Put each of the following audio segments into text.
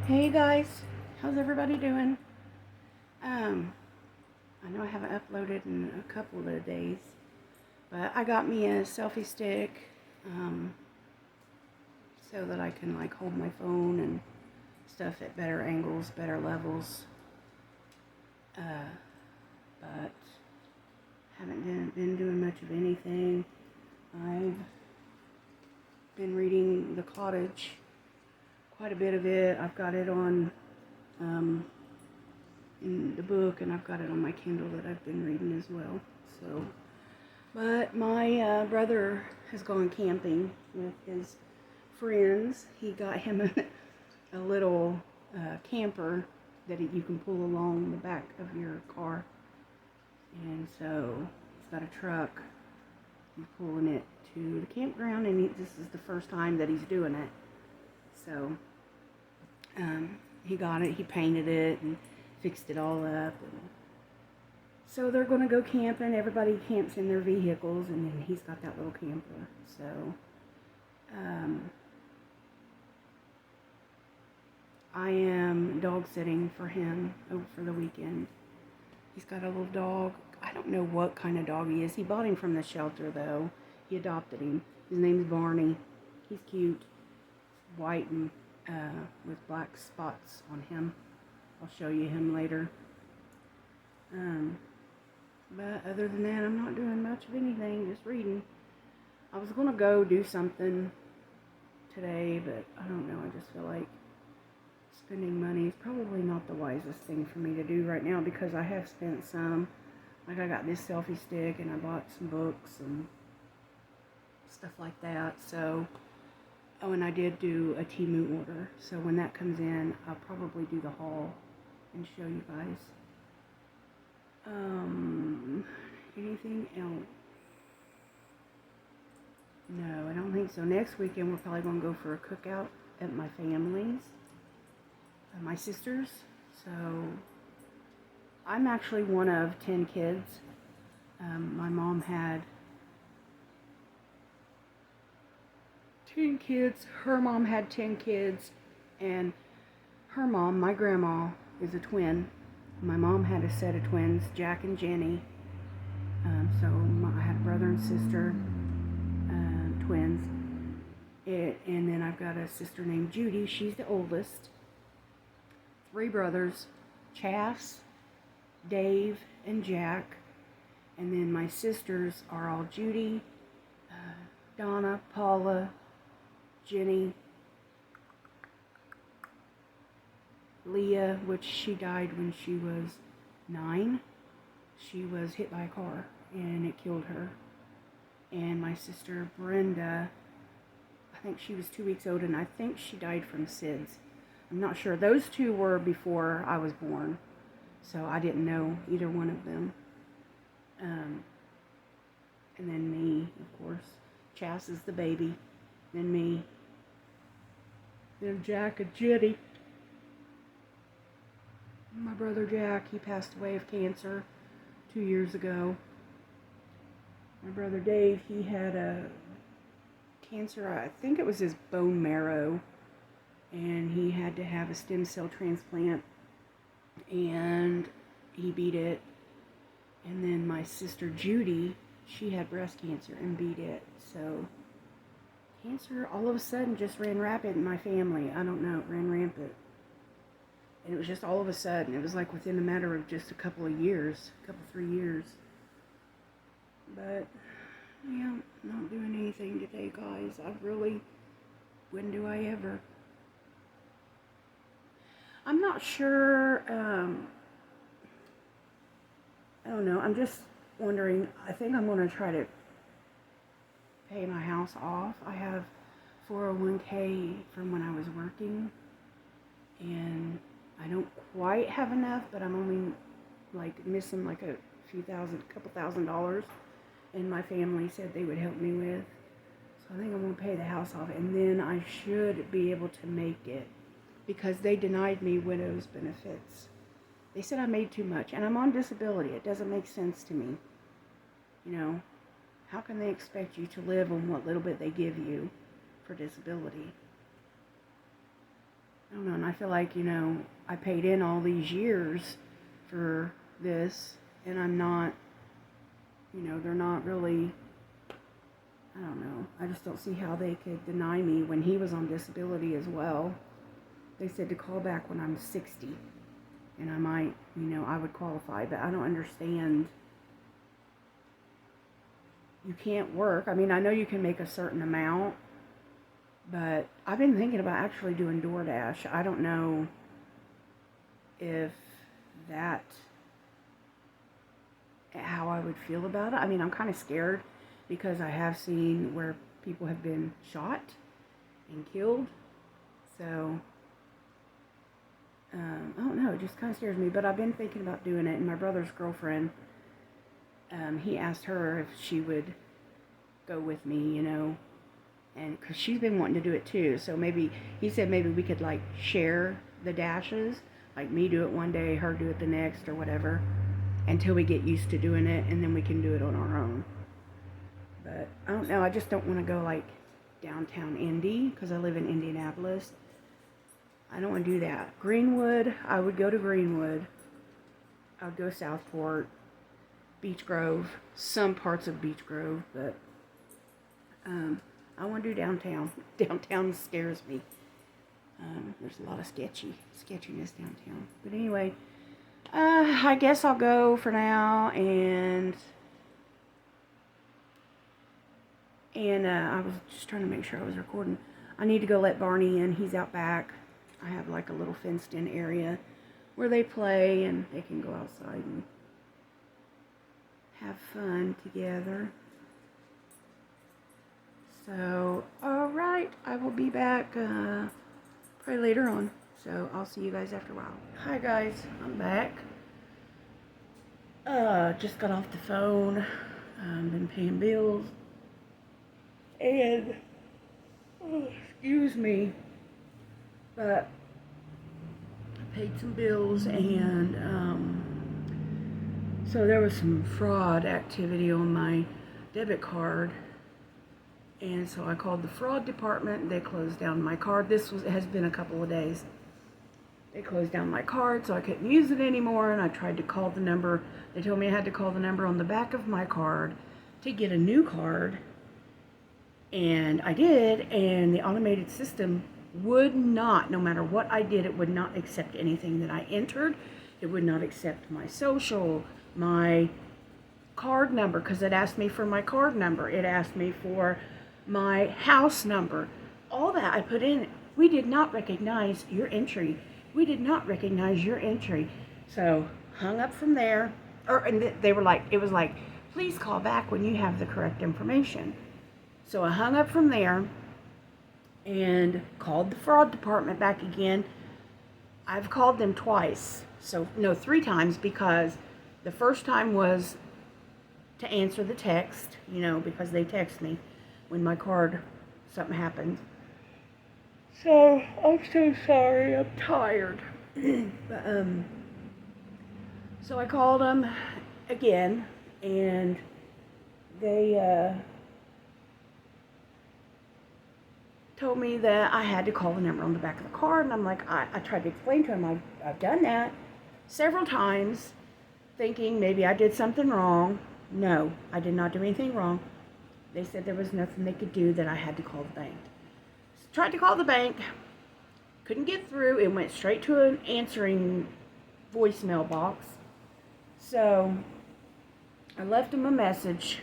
Hey guys, how's everybody doing? I know I haven't uploaded in a couple of days, but I got me a selfie stick, um, so that I can like hold my phone and stuff at better angles, better levels. Uh, but haven't been doing much of anything. I've been reading The Cottage, quite a bit of it. I've got it on um, in the book, and I've got it on my Kindle that I've been reading as well. So. But my brother has gone camping with his friends. He got him a little camper that you can pull along the back of your car. And so he's got a truck. He's pulling it to the campground, and this is the first time that he's doing it. So he got it, he painted it, and fixed it all up. And so they're going to go camping. Everybody camps in their vehicles, and then he's got that little camper. So um, I am dog sitting for him over for the weekend. He's got a little dog. I don't know what kind of dog he is. He bought him from the shelter, though. He adopted him. His name's Barney. He's cute. White and with black spots on him. I'll show you him later. But other than that, I'm not doing much of anything, just reading. I was going to go do something today, but I don't know. I just feel like spending money is probably not the wisest thing for me to do right now, because I have spent some. Like, I got this selfie stick, and I bought some books and stuff like that. So, oh, and I did do a Temu order. So when that comes in, I'll probably do the haul and show you guys. Anything else? No, I don't think so. Next weekend, we're probably going to go for a cookout at my family's, my sister's. So, I'm actually one of 10 kids. My mom had 10 kids. Her mom had 10 kids. And her mom, my grandma, is a twin. My mom had a set of twins, Jack and Jenny. So I had a brother and sister, twins. And then I've got a sister named Judy. She's the oldest. 3 brothers, Chas, Dave, and Jack. And then my sisters are all Judy, Donna, Paula, Jenny, Leah, which she died when she was 9. She was hit by a car and it killed her. And my sister Brenda, I think she was 2 weeks old, and I think she died from SIDS. I'm not sure. Those 2 were before I was born, so I didn't know either one of them. And then me, of course. Chas is the baby. Then me. Then Jack and Jenny. My brother Jack, he passed away of cancer 2 years ago. My brother Dave, he had a cancer, I think it was his bone marrow, and he had to have a stem cell transplant, and he beat it. And then my sister Judy, she had breast cancer and beat it. So cancer all of a sudden just ran rapid in my family. I don't know, it ran rampant. And it was just all of a sudden. It was like within a matter of just a couple of years, 3 years. But, yeah, not doing anything today, guys. When do I ever? I'm not sure, I don't know. I'm just wondering. I think I'm going to try to pay my house off. I have 401k from when I was working, and I don't quite have enough, but I'm only like missing like a couple $1,000s, and my family said they would help me with. So I think I'm going to pay the house off, and then I should be able to make it, because they denied me widow's benefits. They said I made too much, and I'm on disability. It doesn't make sense to me. You know, how can they expect you to live on what little bit they give you for disability? I don't know, and I feel like, I paid in all these years for this, and I'm not, they're not really, I don't know. I just don't see how they could deny me when he was on disability as well. They said to call back when I'm 60, and I might, I would qualify, but I don't understand. You can't work. I mean, I know you can make a certain amount, but I've been thinking about actually doing DoorDash. I don't know if that, how I would feel about it. I mean, I'm kind of scared because I have seen where people have been shot and killed. So, I don't know. It just kind of scares me. But I've been thinking about doing it. And my brother's girlfriend, he asked her if she would go with me, and because she's been wanting to do it too. So maybe, he said maybe we could like share the dashes, like me do it one day, her do it the next, or whatever, until we get used to doing it, and then we can do it on our own. But I don't know, I just don't want to go like downtown Indy, because I live in Indianapolis. I don't want to do that. Greenwood, I would go to Greenwood. I would go to Southport, Beech Grove, some parts of Beech Grove, but I want to do downtown. Downtown scares me. There's a lot of sketchiness downtown. But anyway, I guess I'll go for now, and I was just trying to make sure I was recording. I need to go let Barney in. He's out back. I have like a little fenced-in area where they play, and they can go outside and have fun together. So, alright, I will be back probably later on. So, I'll see you guys after a while. Hi guys, I'm back. Just got off the phone. Been paying bills. And, excuse me, but I paid some bills, and so there was some fraud activity on my debit card. And so I called the fraud department. They closed down my card. Has been a couple of days. They closed down my card, so I couldn't use it anymore. And I tried to call the number. They told me I had to call the number on the back of my card to get a new card. And I did, and the automated system would not, no matter what I did, it would not accept anything that I entered. It would not accept my social, my card number, because it asked me for my card number. It asked me for my house number. All that I put in. We did not recognize your entry. We did not recognize your entry. So hung up from there. And they were like, it was like, please call back when you have the correct information. So I hung up from there and called the fraud department back again. I've called them twice. So, no, 3 times, because the first time was to answer the text, because they text me when my card, something happened. So, I'm so sorry, I'm tired. But, so I called them again, and they, told me that I had to call the number on the back of the card, and I'm like, I tried to explain to them, I've done that several times, thinking maybe I did something wrong. No, I did not do anything wrong. They said there was nothing they could do, that I had to call the bank. So tried to call the bank, couldn't get through. It went straight to an answering voicemail box. So I left them a message,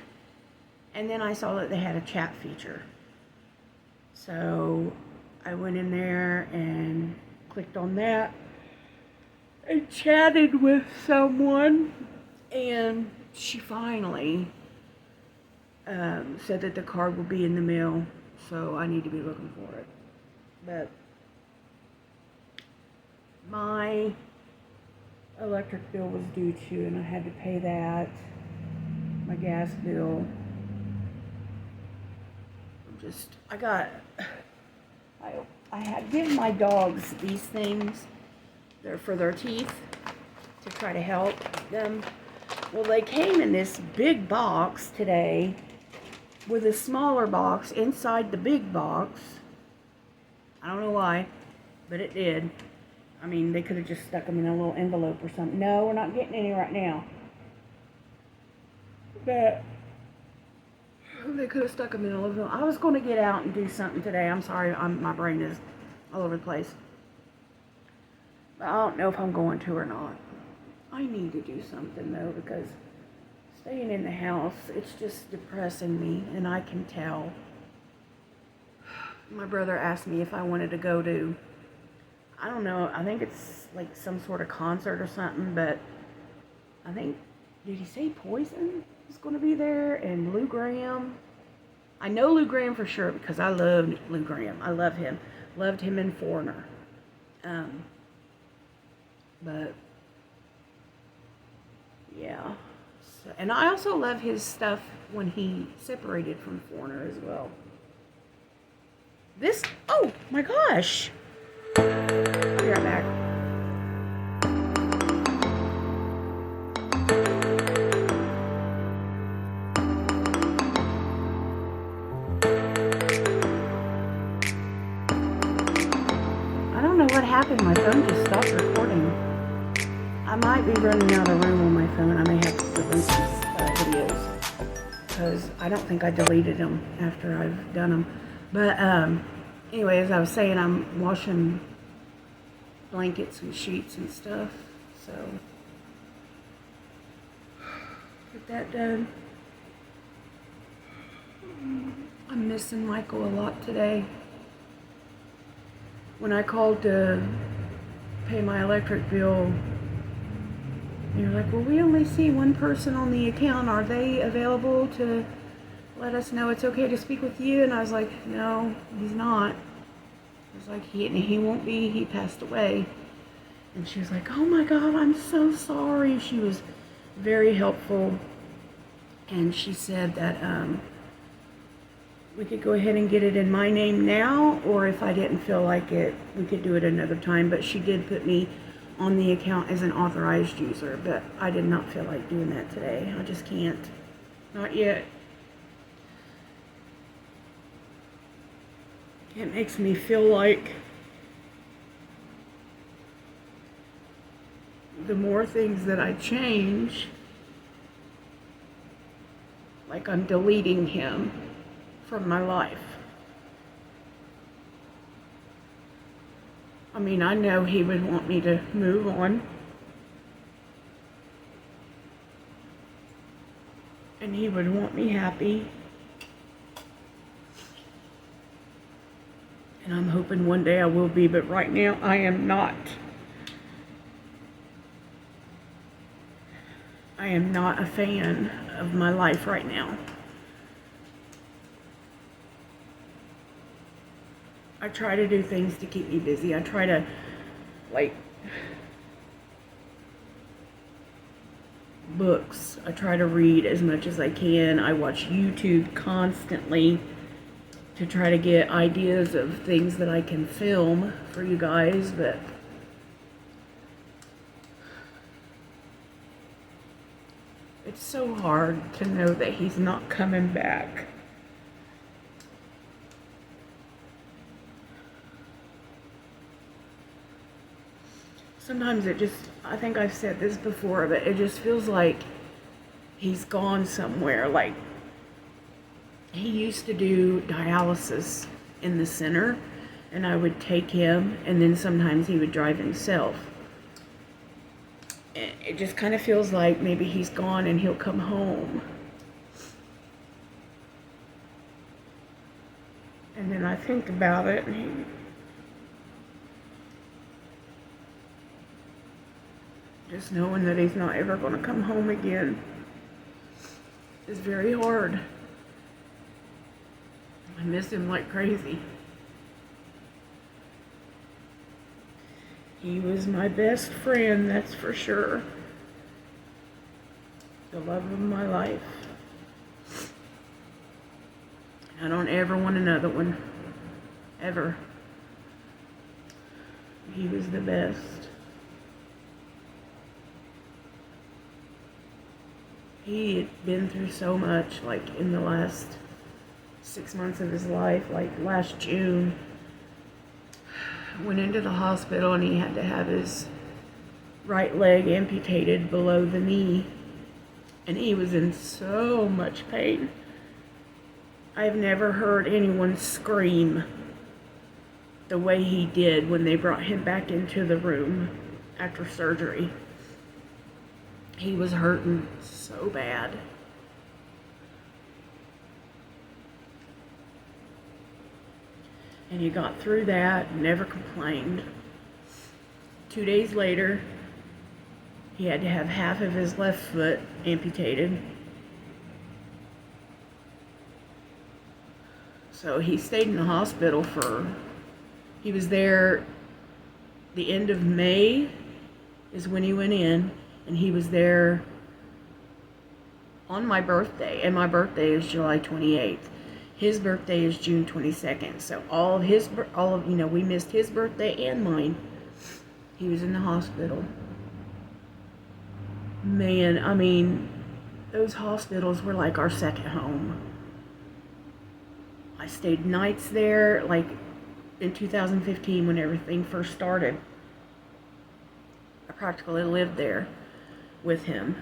and then I saw that they had a chat feature. So I went in there and clicked on that and chatted with someone, and she finally said that the card will be in the mail, so I need to be looking for it. But my electric bill was due too, and I had to pay that. My gas bill. I had given my dogs these things. They're for their teeth, to try to help them. Well, they came in this big box today with a smaller box inside the big box. I don't know why. but it did. I mean, they could have just stuck them in a little envelope or something. No, we're not getting any right now. But they could have stuck them in a little. I was going to get out and do something today. I'm sorry, my brain is all over the place. But I don't know if I'm going to or not. I need to do something though, because staying in the house, it's just depressing me, and I can tell. My brother asked me if I wanted to go to, I don't know, I think it's like some sort of concert or something, but I think, did he say Poison is going to be there, and Lou Gramm? I know Lou Gramm for sure, because I loved Lou Gramm. I love him. Loved him in Foreigner. But, yeah. So, and I also love his stuff when he separated from Foreigner as well. This, oh my gosh. I'll be right back. I don't know what happened. My phone just stopped recording. I might be running out of room on my phone. I may have to delete these videos, because I don't think I deleted them after I've done them. But anyway, as I was saying, I'm washing blankets and sheets and stuff, so get that done. I'm missing Michael a lot today. When I called to pay my electric bill, you're like, well, we only see one person on the account. Are they available to let us know it's okay to speak with you? And I was like, no, he's not. I was like, he won't be. He passed away. And she was like, oh my God, I'm so sorry. She was very helpful. And she said that we could go ahead and get it in my name now, or if I didn't feel like it, we could do it another time. But she did put me on the account as an authorized user, but I did not feel like doing that today. I just can't. Not yet. It makes me feel like the more things that I change, like I'm deleting him from my life. I mean, I know he would want me to move on. And he would want me happy. And I'm hoping one day I will be, but right now I am not. I am not a fan of my life right now. I try to do things to keep me busy. I try to, like, books. I try to read as much as I can. I watch YouTube constantly to try to get ideas of things that I can film for you guys, but it's so hard to know that he's not coming back. Sometimes it just, I think I've said this before, but it just feels like he's gone somewhere. Like, he used to do dialysis in the center, and I would take him, and then sometimes he would drive himself. And it just kind of feels like maybe he's gone and he'll come home. And then I think about it, and just knowing that he's not ever going to come home again is very hard. I miss him like crazy. He was my best friend, that's for sure. The love of my life. I don't ever want another one. Ever. He was the best. He had been through so much, like in the last 6 months of his life. Like last June, went into the hospital and he had to have his right leg amputated below the knee. And he was in so much pain. I've never heard anyone scream the way he did when they brought him back into the room after surgery. He was hurting so bad. And he got through that, never complained. 2 days later, he had to have half of his left foot amputated. So he stayed in the hospital he was there the end of May is when he went in, and he was there on my birthday, and my birthday is July 28th. His birthday is June 22nd. So we missed his birthday and mine. He was in the hospital. Man, I mean, those hospitals were like our second home. I stayed nights there, like in 2015 when everything first started. I practically lived there with him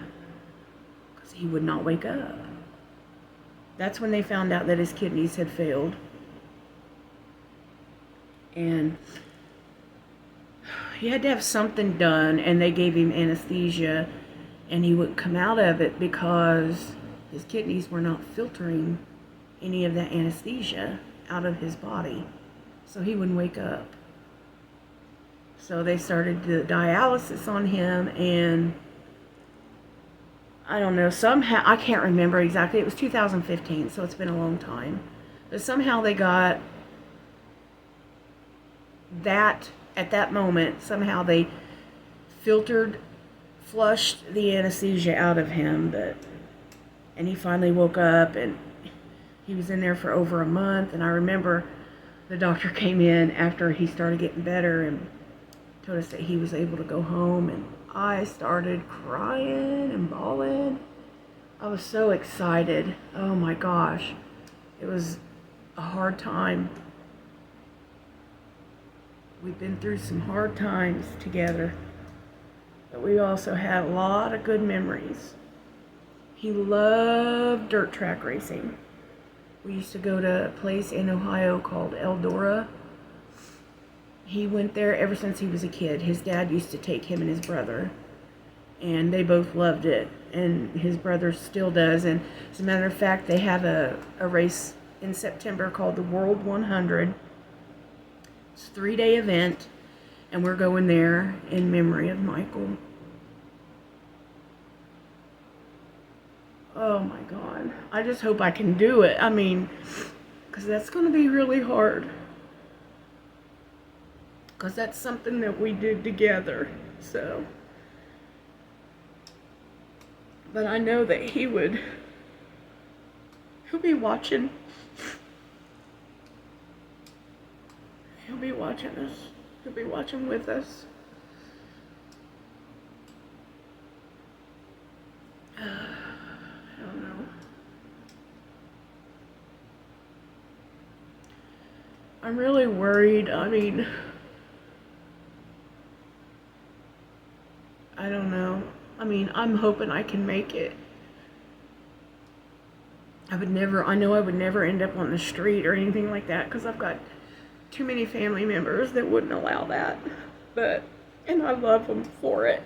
because he would not wake up. That's when they found out that his kidneys had failed. And he had to have something done, and they gave him anesthesia, and he wouldn't come out of it because his kidneys were not filtering any of that anesthesia out of his body. So he wouldn't wake up. So they started the dialysis on him, and I don't know, somehow, I can't remember exactly, it was 2015, so it's been a long time. But somehow they got that, at that moment, somehow they flushed the anesthesia out of him, and he finally woke up, and he was in there for over a month. And I remember the doctor came in after he started getting better and told us that he was able to go home, and I started crying and bawling. I was so excited. Oh my gosh. It was a hard time. We've been through some hard times together, but we also had a lot of good memories. He loved dirt track racing. We used to go to a place in Ohio called Eldora. He went there ever since he was a kid. His dad used to take him and his brother, and they both loved it, and his brother still does. And as a matter of fact, they have a race in September called the World 100. It's a 3-day event, and we're going there in memory of Michael. Oh my God. I just hope I can do it. I mean, because that's going to be really hard. Because that's something that we did together. So. But I know that he'll be watching. He'll be watching us. He'll be watching with us. I don't know. I'm really worried. I mean, I don't know. I mean, I'm hoping I can make it. I know I would never end up on the street or anything like that, because I've got too many family members that wouldn't allow that. And I love them for it.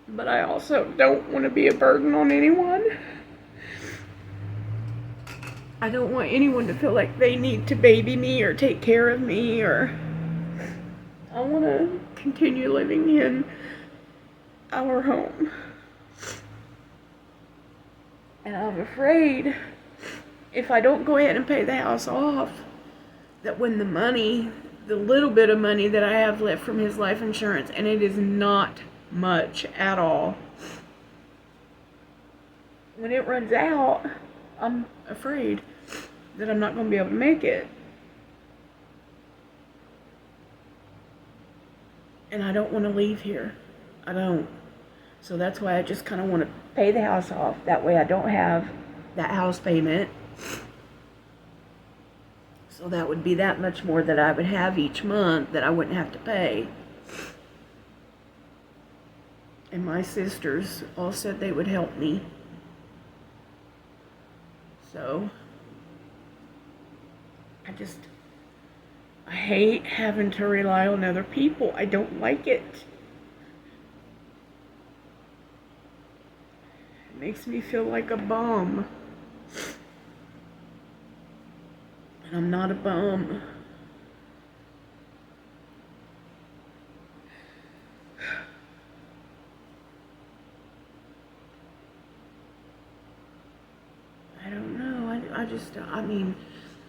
But I also don't want to be a burden on anyone. I don't want anyone to feel like they need to baby me or take care of me, or I want to continue living in our home. And I'm afraid if I don't go ahead and pay the house off, that when the little bit of money that I have left from his life insurance, and it is not much at all, when it runs out, I'm afraid that I'm not going to be able to make it. And I don't want to leave here. I don't. So that's why I just kind of want to pay the house off. That way I don't have that house payment. So that would be that much more that I would have each month that I wouldn't have to pay. And my sisters all said they would help me. So I hate having to rely on other people. I don't like it. It makes me feel like a bum. And I'm not a bum. I don't know. I mean,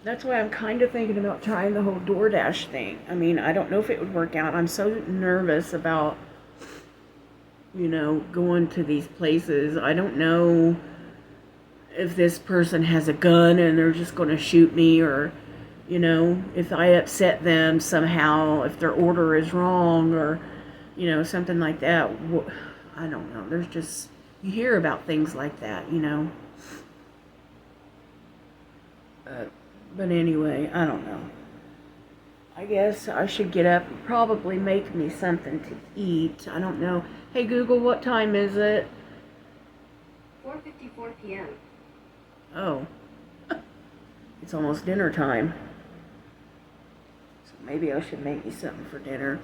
that's why I'm kind of thinking about trying the whole DoorDash thing. I mean, I don't know if it would work out. I'm so nervous about, going to these places. I don't know if this person has a gun and they're just going to shoot me, or, if I upset them somehow, if their order is wrong, or, something like that. I don't know. There's just, you hear about things like that, But anyway, I don't know. I guess I should get up and probably make me something to eat. I don't know. Hey Google, what time is it? 4:54 p.m. Oh. It's almost dinner time. So maybe I should make me something for dinner.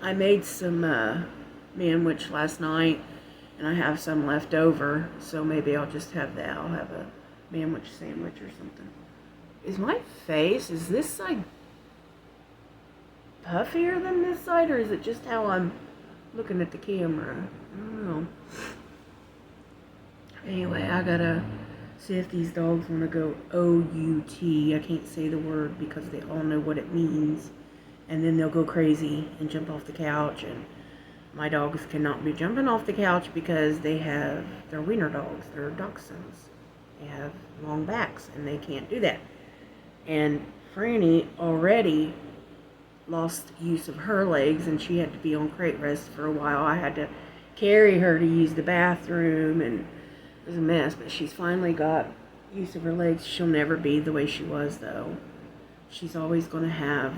I made some manwich last night, and I have some left over, so maybe I'll just have that. I'll have a manwich sandwich or something. Is my face, is this side puffier than this side, or is it just how I'm looking at the camera? I don't know. Anyway, I gotta see if these dogs want to go O-U-T. I can't say the word because they all know what it means. And then they'll go crazy and jump off the couch. And my dogs cannot be jumping off the couch because they're wiener dogs. They're dachshunds. They have long backs and they can't do that. And Franny already lost use of her legs and she had to be on crate rest for a while. I had to carry her to use the bathroom, and it was a mess, but she's finally got use of her legs. She'll never be the way she was, though. She's always going to have,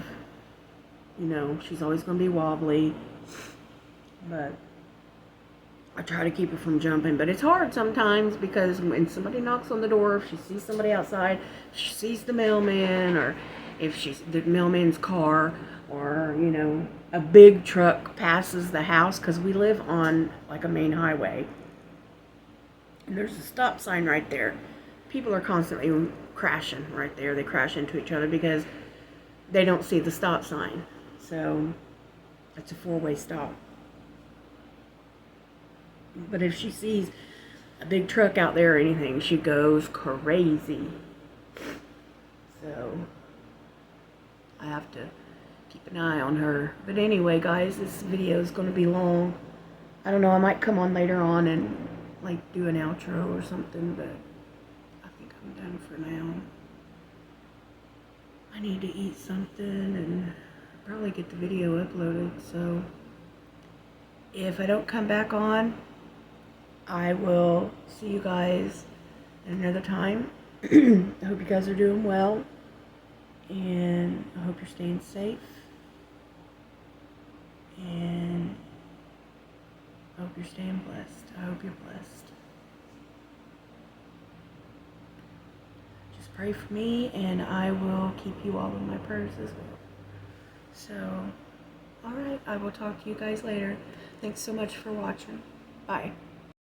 she's always going to be wobbly, but I try to keep her from jumping, but it's hard sometimes because when somebody knocks on the door, if she sees somebody outside, she sees the mailman, or if she's the mailman's car, or, a big truck passes the house, because we live on like a main highway. And there's a stop sign right there. People are constantly crashing right there. They crash into each other because they don't see the stop sign. So it's a four-way stop. But if she sees a big truck out there or anything, she goes crazy. So I have to keep an eye on her. But anyway, guys, this video is going to be long. I don't know, I might come on later on and like do an outro or something, but I think I'm done for now. I need to eat something and probably get the video uploaded. So if I don't come back on, I will see you guys another time. I hope you guys are doing well, and I hope you're staying safe, and I hope you're staying blessed. I hope you're blessed. Just pray for me, and I will keep you all in my prayers as well. So, alright, I will talk to you guys later. Thanks so much for watching. Bye.